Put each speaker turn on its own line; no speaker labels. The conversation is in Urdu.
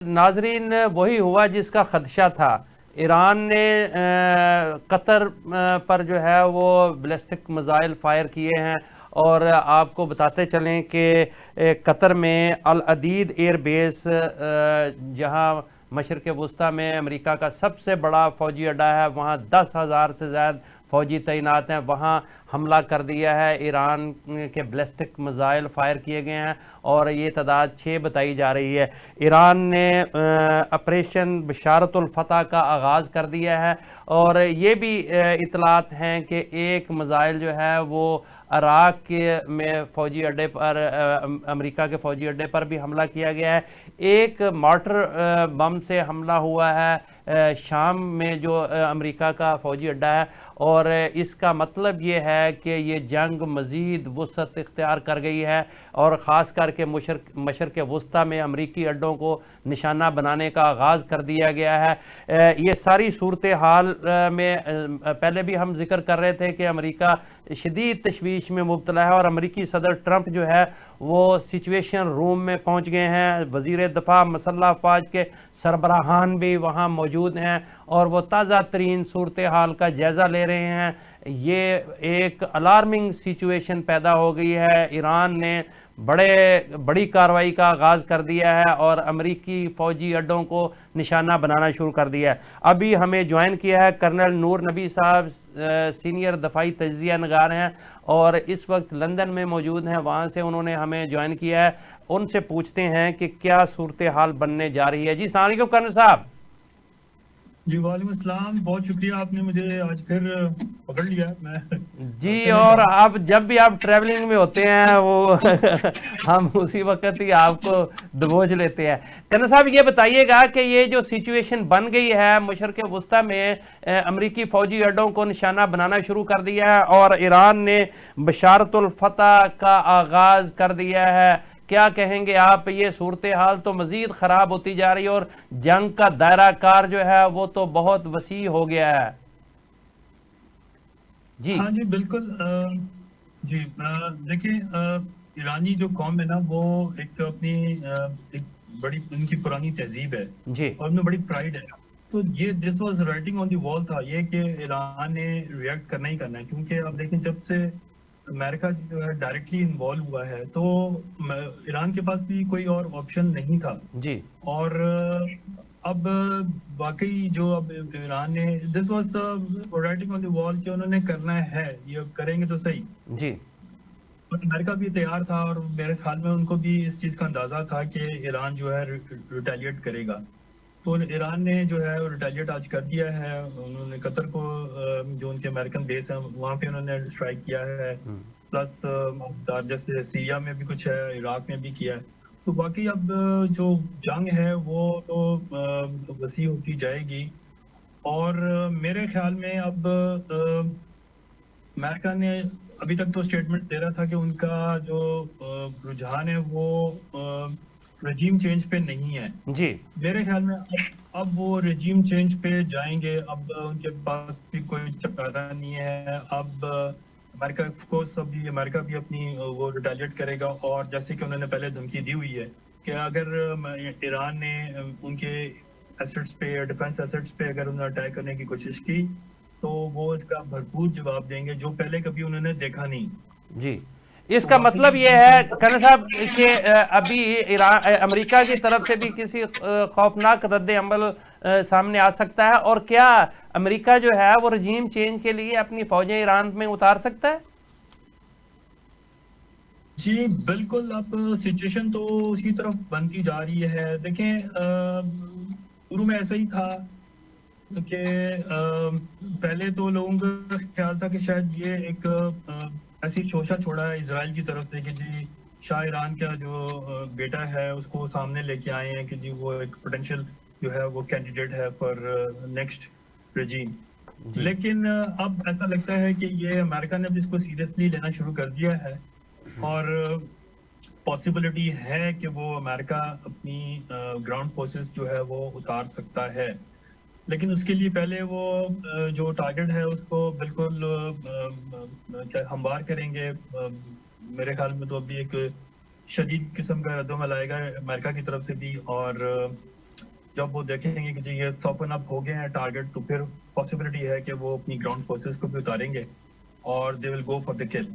ناظرین وہی ہوا جس کا خدشہ تھا. ایران نے قطر پر جو ہے وہ بیلسٹک میزائل فائر کیے ہیں، اور آپ کو بتاتے چلیں کہ قطر میں العدید ایئر بیس، جہاں مشرق وسطیٰ میں امریکہ کا سب سے بڑا فوجی اڈا ہے، وہاں 10,000 سے زائد فوجی تعینات ہیں، وہاں حملہ کر دیا ہے. ایران کے بیلسٹک میزائل فائر کیے گئے ہیں اور یہ تعداد 6 بتائی جا رہی ہے. ایران نے آپریشن بشارت الفتح کا آغاز کر دیا ہے، اور یہ بھی اطلاعات ہیں کہ ایک میزائل جو ہے وہ عراق کے میں فوجی اڈے پر، امریکہ کے فوجی اڈے پر بھی حملہ کیا گیا ہے. ایک مارٹر بم سے حملہ ہوا ہے شام میں جو امریکہ کا فوجی اڈا ہے، اور اس کا مطلب یہ ہے کہ یہ جنگ مزید وسعت اختیار کر گئی ہے، اور خاص کر کے مشرق وسطیٰ میں امریکی اڈوں کو نشانہ بنانے کا آغاز کر دیا گیا ہے. یہ ساری صورتحال میں پہلے بھی ہم ذکر کر رہے تھے کہ امریکہ شدید تشویش میں مبتلا ہے، اور امریکی صدر ٹرمپ جو ہے وہ سچویشن روم میں پہنچ گئے ہیں. وزیر دفاع مسلح افواج کے سربراہان بھی وہاں موجود ہیں، اور وہ تازہ ترین صورتحال کا جائزہ لے رہے ہیں. یہ ایک الارمنگ سچویشن پیدا ہو گئی ہے. ایران نے بڑی کارروائی کا آغاز کر دیا ہے اور امریکی فوجی اڈوں کو نشانہ بنانا شروع کر دیا ہے. ابھی ہمیں جوائن کیا ہے کرنل نور نبی صاحب، سینئر دفاعی تجزیہ نگار ہیں اور اس وقت لندن میں موجود ہیں. وہاں سے انہوں نے ہمیں جوائن کیا ہے. ان سے پوچھتے ہیں کہ کیا صورتحال بننے جا رہی ہے. جی السلام علیکم کرنل صاحب.
جی وعلیکم السلام، بہت شکریہ، آپ نے مجھے آج پھر پکڑ لیا. میں
جی،
پکڑتے نہیں
اور
تھا.
آپ جب بھی آپ ٹریولنگ میں ہوتے ہیں وہ ہم اسی وقت ہی آپ کو دبوچ لیتے ہیں. کرنل صاحب یہ بتائیے گا کہ یہ جو سچویشن بن گئی ہے مشرق وسطیٰ میں، امریکی فوجی اڈوں کو نشانہ بنانا شروع کر دیا ہے اور ایران نے بشارت الفتح کا آغاز کر دیا ہے، کیا کہیں گے آپ؟ یہ صورتحال تو مزید خراب ہوتی جا رہی ہے اور جنگ کا دائرہ کار جو ہے وہ تو بہت وسیع ہو گیا ہے. جی
ہاں جی بالکل. جی دیکھیں، ایرانی جو قوم ہے نا، وہ ایک اپنی ایک بڑی ان کی پرانی تہذیب ہے
جی
اور ان میں بڑی پرائڈ ہے. تو یہ دس واز رائٹنگ آن دی وال تھا یہ کہ ایران نے ریئیکٹ کرنا ہی کرنا ہے، کیونکہ اب دیکھیں جب سے امریکہ جو ہے ڈائریکٹلی انوالو ہوا ہے تو ایران کے پاس بھی کوئی اور آپشن نہیں تھا.
جی
اور اب واقعی جو اب ایران نے دس واز رائٹنگ آن دی وال کہ انہوں نے کرنا ہے، یہ کریں گے تو صحیح.
جی
اور امریکہ بھی تیار تھا اور میرے خیال میں ان کو بھی اس چیز کا اندازہ تھا کہ ایران جو ہے ریٹیلیٹ کرے گا. تو ایران نے جو ہے ریٹیلیٹ آج کر دیا ہے. انہوں نے قطر کو، جو ان کے امریکن بیس ہیں وہاں پہ انہوں نے اسٹرائک کیا ہے، پلس جیسے سیریا میں بھی کچھ ہے، عراق میں بھی کیا ہے. تو باقی اب جو جنگ ہے وہ تو وسیع ہوتی جائے گی. اور میرے خیال میں اب امریکہ نے ابھی تک تو اسٹیٹمنٹ دے رہا تھا کہ ان کا جو رجحان ہے وہ رجیم چینج پہ نہیں ہے.
جی
میرے خیال میں اب وہ رجیم چینج پہ جائیں گے. اب ان کے پاس بھی کوئی چارہ نہیں ہے. اب امریکہ آف کورس ابھی امریکہ بھی اپنی وہ ریٹیلیٹ کرے گا، اور جیسے کہ انہوں نے پہلے دھمکی دی ہوئی ہے کہ اگر ایران نے ان کے ایسٹس پہ، ڈیفنس ایسٹس پہ اگر انہوں نے اٹیک کرنے کی کوشش کی تو وہ اس کا بھرپور جواب دیں گے، جو پہلے کبھی انہوں نے دیکھا نہیں.
جی اس
تو
کا
واقعی
مطلب یہ ہے کرنل صاحب کہ ابھی امریکہ کی طرف سے بھی کسی خوفناک رد عمل سامنے آ سکتا ہے، اور کیا امریکہ جو ہے وہ رجیم چینج کے لیے اپنی فوجیں ایران میں اتار سکتا ہے؟
جی بالکل. اب سچویشن تو اسی طرف بنتی جا رہی ہے. دیکھیں شروع میں ایسا ہی تھا کہ پہلے تو لوگوں کا خیال تھا کہ شاید یہ ایک ایسی شوشہ چھوڑا ہے اسرائیل کی طرف سے کہ جی شاہ ایران کا جو بیٹا ہے اس کو سامنے لے کے آئے ہیں کہ جی وہ ایک پوٹینشیل جو ہے وہ کینڈیڈیٹ ہے فار نیکسٹ رجیم.
جی
لیکن اب ایسا لگتا ہے کہ یہ امریکہ نے بھی اس کو سیریسلی لینا شروع کر دیا ہے، اور پاسبلٹی ہے کہ وہ امریکہ اپنی گراؤنڈ فورسز جو ہے وہ اتار سکتا ہے. لیکن اس کے لیے پہلے وہ جو ٹارگٹ ہے اس کو بالکل ہموار کریں گے. میرے خیال میں تو ابھی ایک شدید قسم کا رد عمل آئے گا امریکہ کی طرف سے بھی، اور جب وہ دیکھیں گے کہ جی یہ سافن اپ ہو گئے ہیں ٹارگیٹ تو پھر پاسبلٹی ہے کہ وہ اپنی گراؤنڈ فورسز کو بھی اتاریں گے اور دے ول گو فار دا کل.